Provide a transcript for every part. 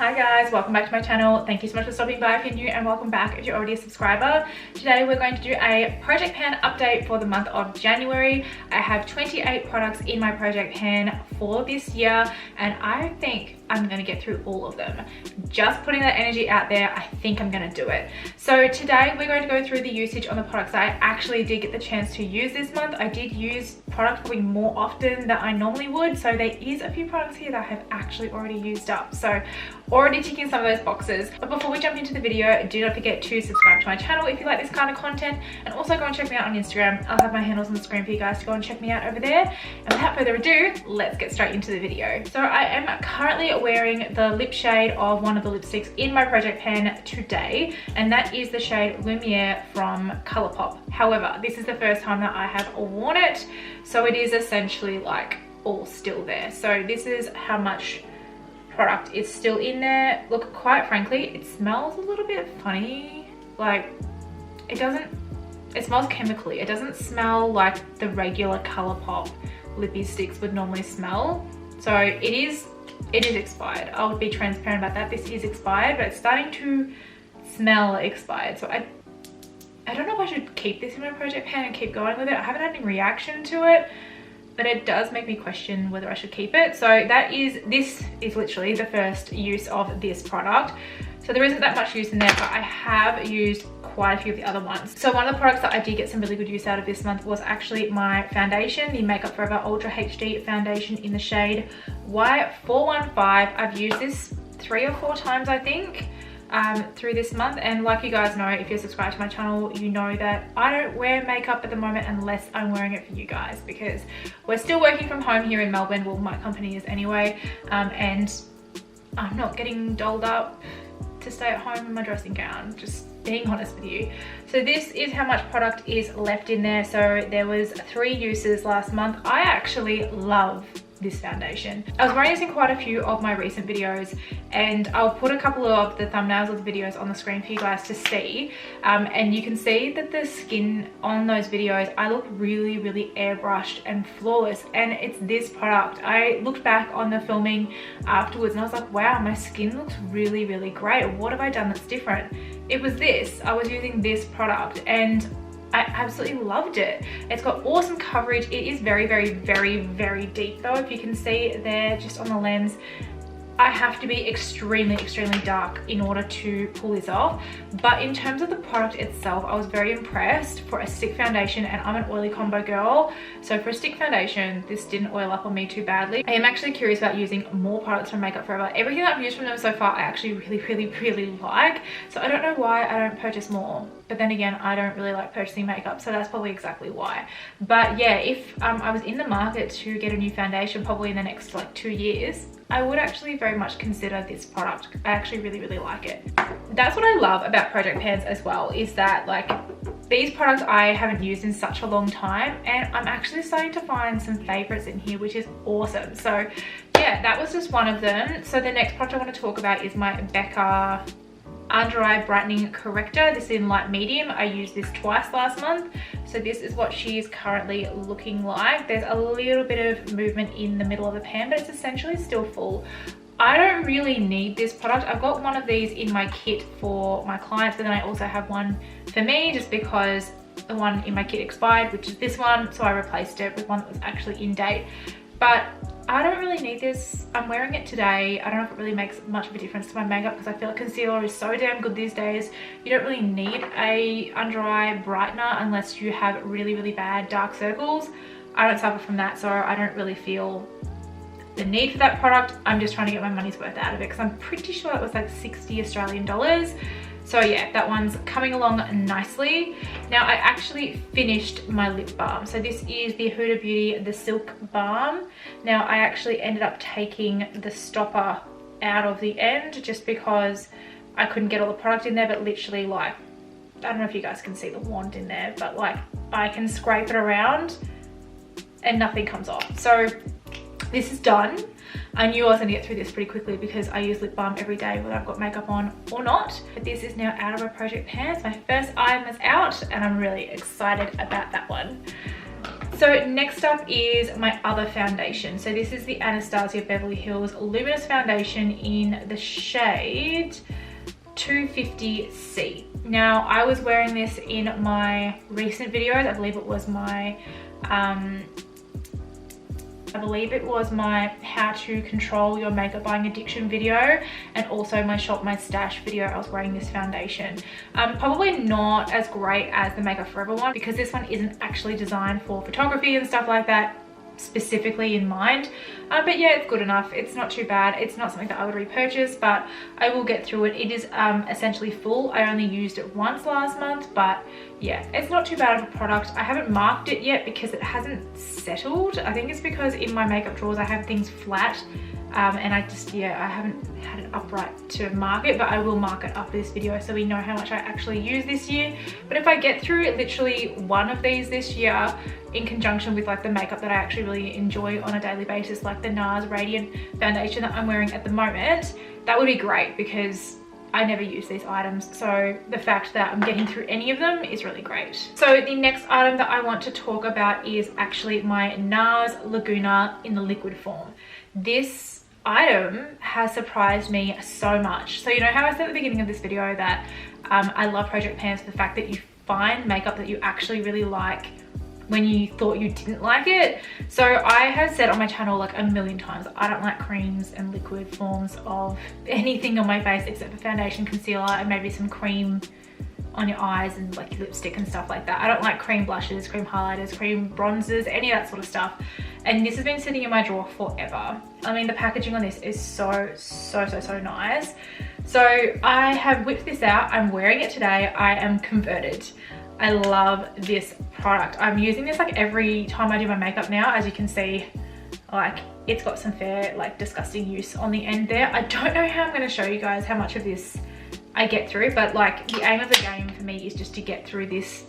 Hi guys, welcome back to my channel. Thank you so much for stopping by if you're new, and welcome back if you're already a subscriber. Today we're going to do a project pan update for the month of January. I have 28 products in my project pan for this year, and I think I'm gonna get through all of them. Just putting that energy out there, I think I'm gonna do it. So today we're going to go through the usage on the products that I actually did get the chance to use this month. I did use products probably more often than I normally would, so there is a few products here that I have actually already used up. So already ticking some of those boxes. But before we jump into the video, do not forget to subscribe to my channel if you like this kind of content, and also go and check me out on Instagram. I'll have my handles on the screen for you guys to go and check me out over there. And without further ado, let's get straight into the video. So I am currently wearing the lip shade of one of the lipsticks in my project pan today, and that is the shade Lumiere from Colourpop. However, this is the first time that I have worn it, so it is essentially like all still there. So this is how much product is still in there. Look, quite frankly, it smells a little bit funny. Like, it smells chemically. It doesn't smell like the regular Colourpop lippy sticks would normally smell. So it is expired. I would be transparent about that. This is expired, but it's starting to smell expired. So I don't know if I should keep this in my project pan and keep going with it. I haven't had any reaction to it, but it does make me question whether I should keep it. So this is literally the first use of this product. So there isn't that much use in there, but I have used quite a few of the other ones. So one of the products that I did get some really good use out of this month was actually my foundation, the Makeup Forever Ultra HD foundation in the shade Y415. I've used this 3 or 4 times, I think, through this month. And like you guys know, if you're subscribed to my channel, you know that I don't wear makeup at the moment unless I'm wearing it for you guys, because we're still working from home here in Melbourne. Well, my company is anyway, and I'm not getting dolled up to stay at home in my dressing gown, just being honest with you. So this is how much product is left in there. So there was 3 uses last month. I actually love this foundation. I was wearing this in quite a few of my recent videos, and I'll put a couple of the thumbnails of the videos on the screen for you guys to see, and you can see that the skin on those videos, I look really airbrushed and flawless, and it's this product. I looked back on the filming afterwards and I was like, wow, my skin looks really very what have I done that's different? It was this. I was using this product and I absolutely loved it. It's got awesome coverage. It is very deep though. If you can see there just on the lens, I have to be extremely dark in order to pull this off. But in terms of the product itself, I was very impressed for a stick foundation, and I'm an oily combo girl. So for a stick foundation, this didn't oil up on me too badly. I am actually curious about using more products from Makeup Forever. Everything that I've used from them so far, I actually really like. So I don't know why I don't purchase more. But then again, I don't really like purchasing makeup, so that's probably exactly why. But yeah, if I was in the market to get a new foundation probably in the next like 2 years, I would actually very much consider this product. I actually really like it. That's what I love about project pans as well, is that like these products I haven't used in such a long time, and I'm actually starting to find some favorites in here, which is awesome. So yeah, that was just one of them. So the next product I want to talk about is my Becca Under Eye Brightening Corrector. This is in light medium. I used this twice last month. So this is what she's currently looking like. There's a little bit of movement in the middle of the pan, but it's essentially still full. I don't really need this product. I've got one of these in my kit for my clients, but then I also have one for me just because the one in my kit expired, which is this one. So I replaced it with one that was actually in date. But I don't really need this. I'm wearing it today. I don't know if it really makes much of a difference to my makeup, because I feel like concealer is so damn good these days. You don't really need a under eye brightener unless you have really bad dark circles. I don't suffer from that, so I don't really feel the need for that product. I'm just trying to get my money's worth out of it, because I'm pretty sure it was like 60 Australian dollars. So yeah, that one's coming along nicely. Now I actually finished my lip balm. So this is the Huda Beauty, the Silk Balm. Now I actually ended up taking the stopper out of the end just because I couldn't get all the product in there, but literally like, I don't know if you guys can see the wand in there, but like I can scrape it around and nothing comes off. So this is done. I knew I was gonna get through this pretty quickly because I use lip balm every day whether I've got makeup on or not. But this is now out of my project pan. My first item is out and I'm really excited about that one. So next up is my other foundation. So this is the Anastasia Beverly Hills Luminous Foundation in the shade 250C. Now, I was wearing this in my recent videos. I believe it was my how to control your makeup buying addiction video, and also my shop my stash video. I was wearing this foundation. Probably not as great as the Makeup Forever one, because this one isn't actually designed for photography and stuff like that specifically in mind, but yeah, it's good enough. It's not too bad. It's not something that I would repurchase, but I will get through it. It is essentially full. I only used it once last month, but yeah, it's not too bad of a product. I haven't marked it yet because it hasn't settled. I think it's because in my makeup drawers I have things flat, and I haven't had it upright to mark it, but I will mark it after this video so we know how much I actually use this year. But if I get through literally one of these this year in conjunction with like the makeup that I actually really enjoy on a daily basis, like the NARS Radiant foundation that I'm wearing at the moment, that would be great because I never use these items, so the fact that I'm getting through any of them is really great. So the next item that I want to talk about is actually my NARS Laguna in the liquid form. This item has surprised me so much. So you know how I said at the beginning of this video that I love project pans for the fact that you find makeup that you actually really like when you thought you didn't like it. So I have said on my channel like a million times, I don't like creams and liquid forms of anything on my face except for foundation, concealer, and maybe some cream on your eyes and like lipstick and stuff like that. I don't like cream blushes, cream highlighters, cream bronzers, any of that sort of stuff. And this has been sitting in my drawer forever. I mean, the packaging on this is so nice. So I have whipped this out. I'm wearing it today. I am converted. I love this product. I'm using this like every time I do my makeup now. As you can see, like it's got some fair like disgusting use on the end there. I don't know how I'm going to show you guys how much of this I get through, but like the aim of the game for me is just to get through this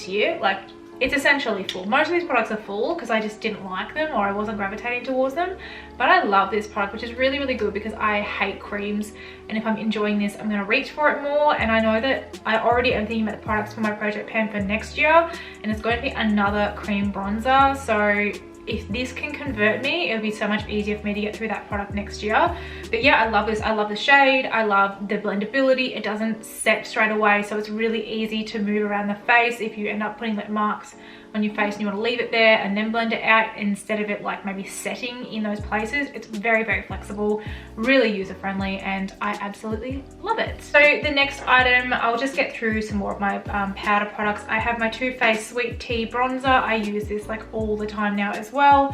year. Like it's essentially full. Most of these products are full because I just didn't like them or I wasn't gravitating towards them, but I love this product, which is really good because I hate creams, and if I'm enjoying this I'm going to reach for it more. And I know that I already am thinking about the products for my project pan for next year, and it's going to be another cream bronzer. So if this can convert me, it'll be so much easier for me to get through that product next year. But yeah, I love this. I love the shade. I love the blendability. It doesn't set straight away, so it's really easy to move around the face if you end up putting like marks on your face and you want to leave it there and then blend it out instead of it like maybe setting in those places. It's very flexible, really user friendly, and I absolutely love it. So the next item, I'll just get through some more of my powder products. I have my Too Faced Sweet Tea Bronzer. I use this like all the time now as well.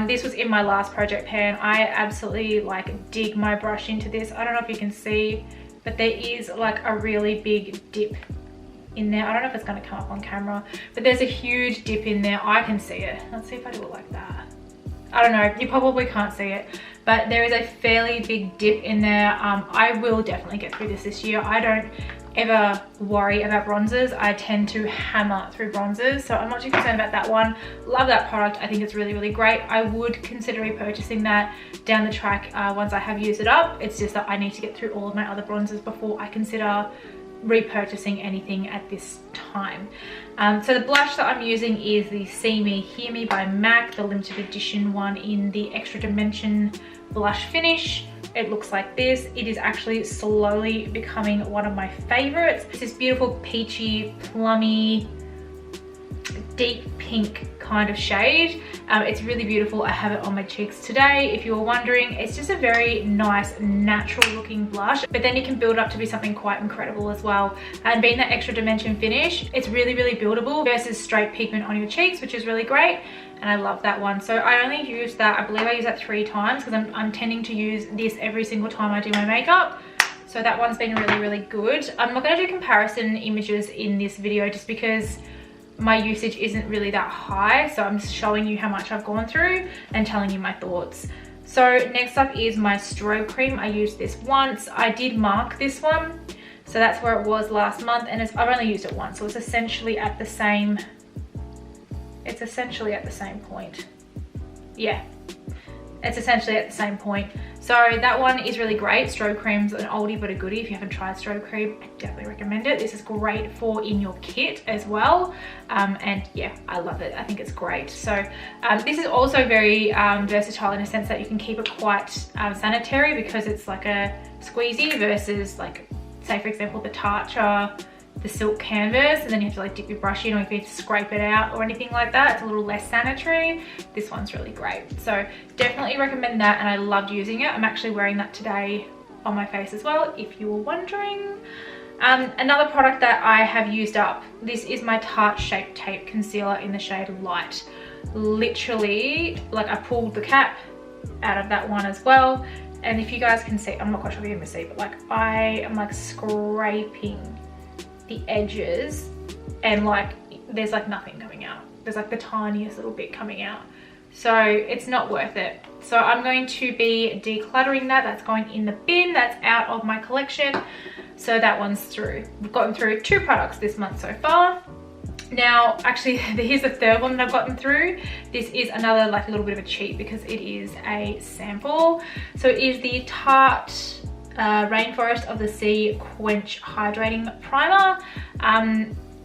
This was in my last project pan. I absolutely like dig my brush into this. I don't know if you can see, but there is like a really big dip in there. I don't know if it's going to come up on camera, but there's a huge dip in there. I can see it. Let's see if I do it like that. I don't know, you probably can't see it, but there is a fairly big dip in there. I will definitely get through this year. I don't ever worry about bronzers. I tend to hammer through bronzers, so I'm not too concerned about that one. Love that product. I think it's really great. I would consider repurchasing that down the track once I have used it up. It's just that I need to get through all of my other bronzers before I consider repurchasing anything at this time. So the blush that I'm using is the See Me Hear Me by MAC, the limited edition one in the Extra Dimension blush finish. It looks like this. It is actually slowly becoming one of my favorites. It's this beautiful peachy, plummy, deep pink kind of shade. It's really beautiful. I have it on my cheeks today. If you were wondering, it's just a very nice natural looking blush, but then you can build up to be something quite incredible as well. And being that Extra Dimension finish, it's really buildable versus straight pigment on your cheeks, which is really great. And I love that one. So I only used that, I believe I used that 3 times because I'm tending to use this every single time I do my makeup. So that one's been really good. I'm not going to do comparison images in this video just because my usage isn't really that high, so I'm just showing you how much I've gone through and telling you my thoughts. So next up is my strobe cream. I used this once. I did mark this one, so that's where it was last month, and I've only used it once, so it's essentially at the same point. Yeah, it's essentially at the same point. So that one is really great. Strobe cream's an oldie but a goodie. If you haven't tried strobe cream, I definitely recommend it. This is great for in your kit as well. And yeah, I love it. I think it's great. So this is also very versatile in a sense that you can keep it quite sanitary, because it's like a squeezy versus, like, say for example the Tatcha, the silk canvas, and then you have to like dip your brush in, or if you need to scrape it out or anything like that, it's a little less sanitary. This one's really great, so definitely recommend that, and I loved using it. I'm actually wearing that today on my face as well, if you were wondering. Another product that I have used up, this is my Tarte Shape Tape Concealer in the shade Light. Literally, like, I pulled the cap out of that one as well, and if you guys can see, I'm not quite sure if you can see, but like I am like scraping the edges, and like there's like nothing coming out. There's like the tiniest little bit coming out, so it's not worth it. So I'm going to be decluttering that. That's going in the bin. That's out of my collection, so that one's through. We've gotten through 2 products this month so far. Now actually here's the third one that I've gotten through. This is another like a little bit of a cheat, because it is a sample. So it is the Tarte Rainforest of the Sea Quench Hydrating Primer.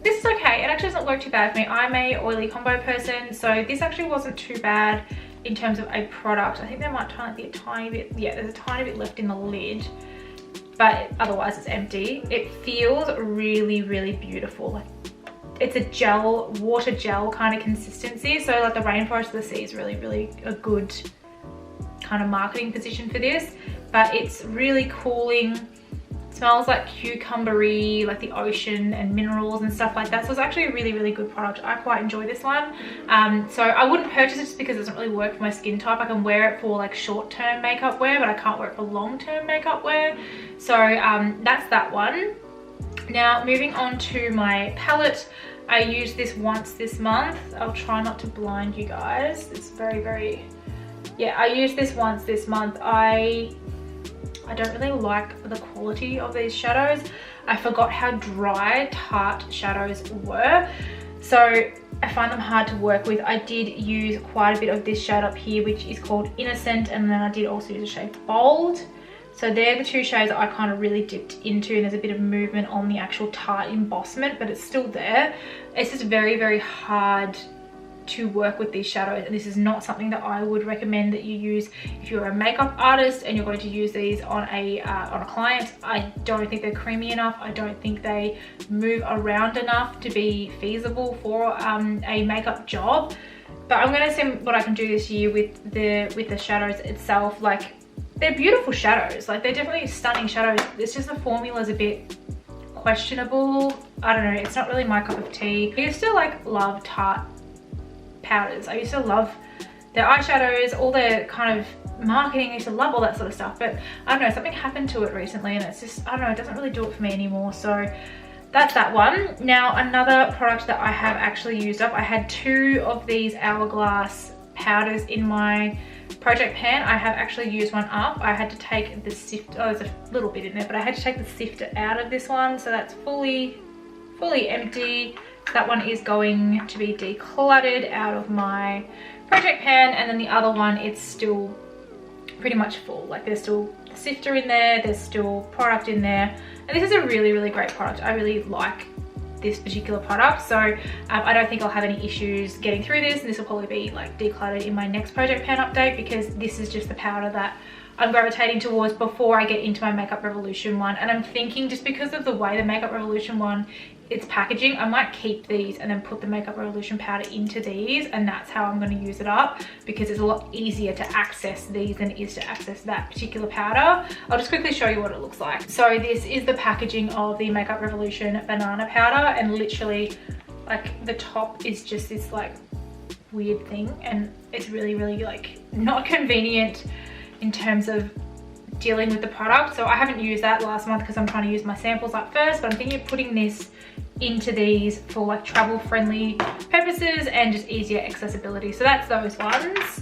This is okay. It actually doesn't work too bad for me. I'm a oily combo person, so this actually wasn't too bad in terms of a product. I think there might be a tiny bit, yeah, there's a tiny bit left in the lid, but otherwise it's empty. It feels really, really beautiful. Like, it's a gel, water gel kind of consistency. So like the Rainforest of the Sea is really, really a good kind of marketing position for this, but it's really cooling. It smells like cucumbery, like the ocean and minerals and stuff like that. So it's actually a really, really good product. I quite enjoy this one. So I wouldn't purchase it just because it doesn't really work for my skin type. I can wear it for like short-term makeup wear, but I can't wear it for long-term makeup wear. So that's that one. Now moving on to my palette. I used this once this month. I'll try not to blind you guys. It's very, very, yeah, I used this once this month. I don't really like the quality of these shadows. I forgot how dry Tarte shadows were, so I find them hard to work with. I did use quite a bit of this shade up here, which is called Innocent, and then I did also use a shade Bold. So they're the 2 shades that I kind of really dipped into, and there's a bit of movement on the actual Tarte embossment, but it's still there. It's just very, very hard to work with these shadows, and this is not something that I would recommend that you use if you're a makeup artist and you're going to use these on a client. I don't think they're creamy enough. I don't think they move around enough to be feasible for a makeup job. But I'm going to see what I can do this year with the shadows itself. Like, they're beautiful shadows, like they're definitely stunning shadows. It's just the formula's a bit questionable. I don't know, it's not really my cup of tea. I used to like love Tarte powders. I used to love their eyeshadows, all their kind of marketing. I used to love all that sort of stuff, but I don't know, something happened to it recently, and it's just, I don't know, it doesn't really do it for me anymore. So that's that one. Now another product that I have actually used up, I had 2 of these Hourglass powders in my project pan. I have actually used one up. I had to take the sifter, oh, there's a little bit in there, but I had to take the sifter out of this one, so that's fully empty. That one is going to be decluttered out of my project pan, and then the other one, it's still pretty much full. Like, there's still the sifter in there, there's still product in there, and this is a really, really great product. I really like this particular product, so I don't think I'll have any issues getting through this, and this will probably be like decluttered in my next project pan update, because this is just the powder that I'm gravitating towards before I get into my Makeup Revolution one. And I'm thinking, just because of the way the Makeup Revolution one, its packaging, I might keep these and then put the Makeup Revolution powder into these, and that's how I'm going to use it up, because it's a lot easier to access these than it is to access that particular powder. I'll just quickly show you what it looks like. So this is the packaging of the Makeup Revolution banana powder, and literally like the top is just this like weird thing, and it's really, really like not convenient in terms of dealing with the product. So I haven't used that last month because I'm trying to use my samples up first, but I'm thinking of putting this into these for like travel friendly purposes and just easier accessibility. So that's those ones.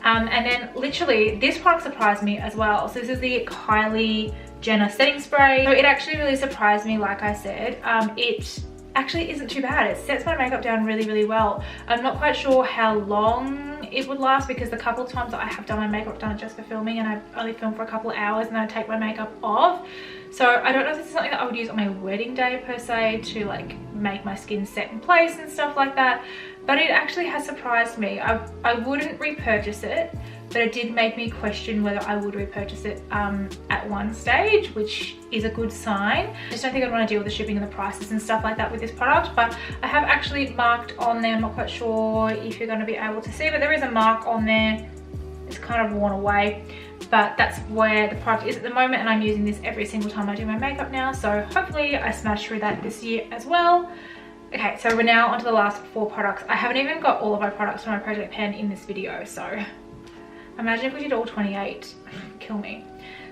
And then literally this product surprised me as well. So this is the Kylie Jenner setting spray. So it actually really surprised me. Like I said, it actually isn't too bad. It sets my makeup down really, really well. I'm not quite sure how long it would last because the couple of times that I have done my makeup done just for filming, and I've only filmed for a couple of hours and then I take my makeup off. So I don't know if this is something that I would use on my wedding day per se to like make my skin set in place and stuff like that. But it actually has surprised me. I wouldn't repurchase it, but it did make me question whether I would repurchase it at one stage, which is a good sign. I just don't think I'd want to deal with the shipping and the prices and stuff like that with this product. But I have actually marked on there, I'm not quite sure if you're going to be able to see, but there is a mark on there. It's kind of worn away, but that's where the product is at the moment, and I'm using this every single time I do my makeup now, so hopefully I smash through that this year as well. Okay, so we're now onto the last 4 products. I haven't even got all of my products from my project pan in this video, so imagine if we did all 28. Kill me.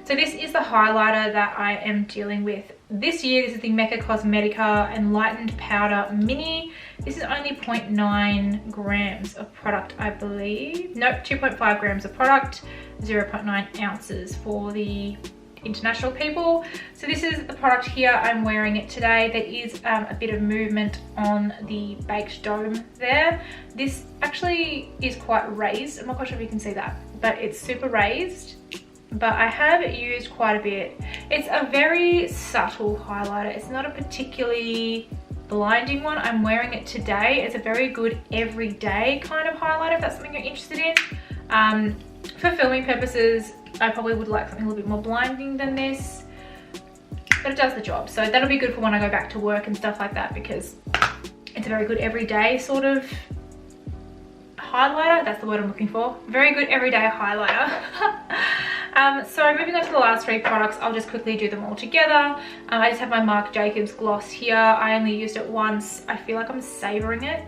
So this is the highlighter that I am dealing with this year. This is the Mecca Cosmetica Enlightened Powder Mini. This is only 0.9 grams of product, I believe. Nope, 2.5 grams of product, 0.9 ounces for the international people. So this is the product here. I'm wearing it today. There is a bit of movement on the baked dome there. This actually is quite raised. I'm not quite sure if you can see that, but it's super raised. But I have used quite a bit. It's a very subtle highlighter. It's not a particularly blinding one. I'm wearing it today. It's a very good everyday kind of highlighter if that's something you're interested in. For filming purposes, I probably would like something a little bit more blinding than this, but it does the job. So that'll be good for when I go back to work and stuff like that, because it's a very good everyday sort of highlighter. That's the word I'm looking for. Very good everyday highlighter. So moving on to the last 3 products, I'll just quickly do them all together. I just have my Marc Jacobs gloss here. I only used it once. I feel like I'm savoring it.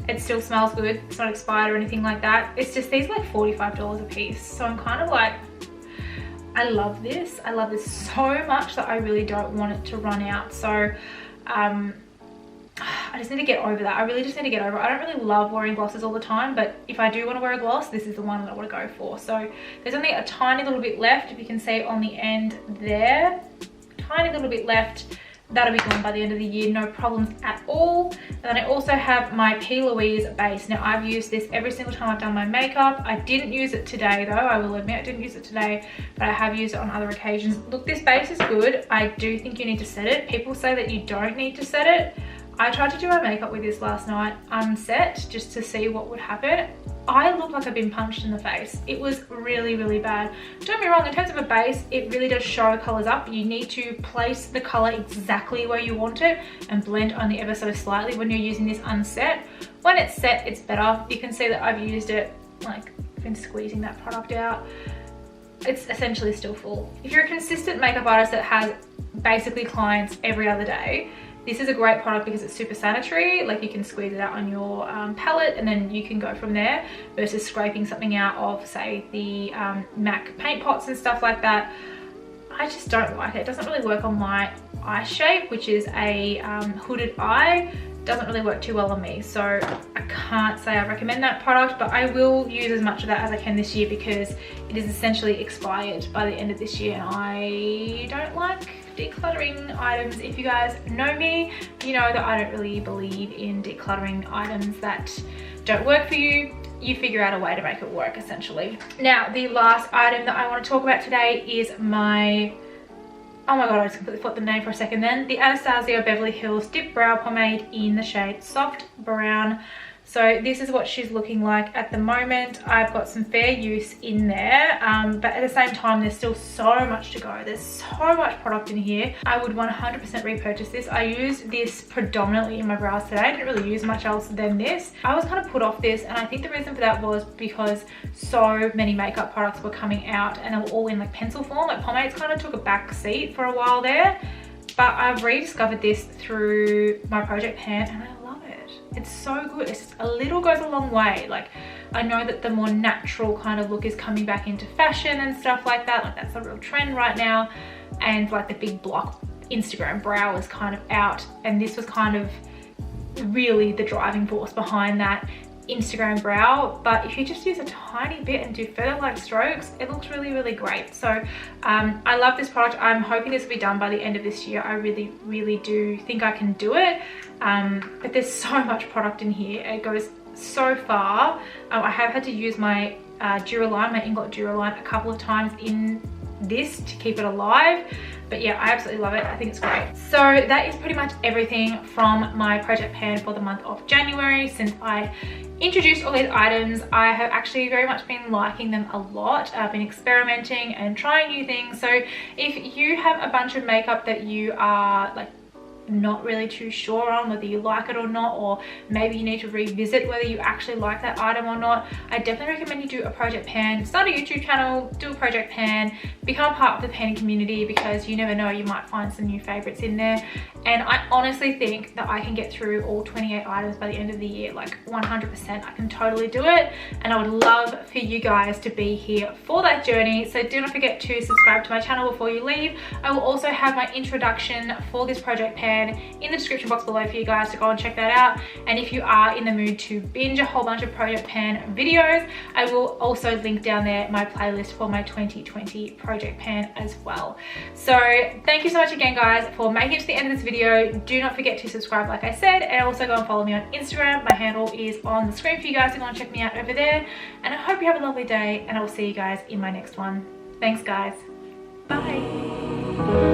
It still smells good. It's not expired or anything like that. It's just these like $45 a piece. So I'm kind of like, I love this. I love this so much that I really don't want it to run out. So I just need to get over that. I really just need to get over it. I don't really love wearing glosses all the time, but if I do want to wear a gloss, this is the one that I want to go for. So there's only a tiny little bit left. If you can see on the end there, tiny little bit left. That'll be gone by the end of the year, no problems at all. And then I also have my P. Louise base. Now I've used this every single time I've done my makeup. I didn't use it today though, I will admit I didn't use it today, but I have used it on other occasions. Look, this base is good. I do think you need to set it. People say that you don't need to set it. I tried to do my makeup with this last night unset just to see what would happen. I look like I've been punched in the face. It was really, really bad. Don't get me wrong, in terms of a base, it really does show colors up. You need to place the color exactly where you want it and blend only ever so slightly when you're using this unset. When it's set, it's better. You can see that I've used it, like, I've been squeezing that product out. It's essentially still full. If you're a consistent makeup artist that has basically clients every other day, this is a great product because it's super sanitary. Like, you can squeeze it out on your palette and then you can go from there, versus scraping something out of, say, the MAC paint pots and stuff like that. I just don't like it. It doesn't really work on my eye shape, which is a hooded eye. Doesn't really work too well on me, so I can't say I recommend that product, but I will use as much of that as I can this year because it is essentially expired by the end of this year, and I don't like decluttering items. If you guys know me, you know that I don't really believe in decluttering items that don't work for you. You figure out a way to make it work, essentially. Now, the last item that I want to talk about today is my, oh my god, I just completely flipped the name for a second then. The Anastasia Beverly Hills Dip Brow Pomade in the shade Soft Brown. So this is what she's looking like at the moment. I've got some fair use in there, but at the same time, there's still so much to go. There's so much product in here. I would 100% repurchase this. I used this predominantly in my brows today. I didn't really use much else than this. I was kind of put off this, and I think the reason for that was because so many makeup products were coming out and they were all in like pencil form. Like, pomades kind of took a back seat for a while there, but I've rediscovered this through my project pan and I love it. It's so good. It's just a little goes a long way. Like, I know that the more natural kind of look is coming back into fashion and stuff like that. Like, that's a real trend right now. And like the big block Instagram brow is kind of out. And this was kind of really the driving force behind that. Instagram brow, but if you just use a tiny bit and do feather like strokes, it looks really great. So I love this product. I'm hoping this will be done by the end of this year. I really do think I can do it, but there's so much product in here. It goes so far. I have had to use my Duraline, my Ingot Duraline, a couple of times in this to keep it alive, but yeah, I absolutely love it. I think it's great. So that is pretty much everything from my project pan for the month of January. Since I introduced all these items, I have actually very much been liking them a lot. I've been experimenting and trying new things. So if you have a bunch of makeup that you are like not really too sure on whether you like it or not, or maybe you need to revisit whether you actually like that item or not, I definitely recommend you do a project pan. Start a YouTube channel, do a project pan, become part of the pan community, because you never know, you might find some new favorites in there. And I honestly think that I can get through all 28 items by the end of the year, like 100%. I can totally do it, and I would love for you guys to be here for that journey. So do not forget to subscribe to my channel before you leave. I will also have my introduction for this project pan in the description box below for you guys to go and check that out. And if you are in the mood to binge a whole bunch of project pan videos, I will also link down there my playlist for my 2020 project pan as well. So thank you so much again, guys, for making it to the end of this video. Do not forget to subscribe, like I said, and also go and follow me on Instagram. My handle is on the screen for you guys to go and check me out over there. And I hope you have a lovely day, and I will see you guys in my next one. Thanks, guys. Bye.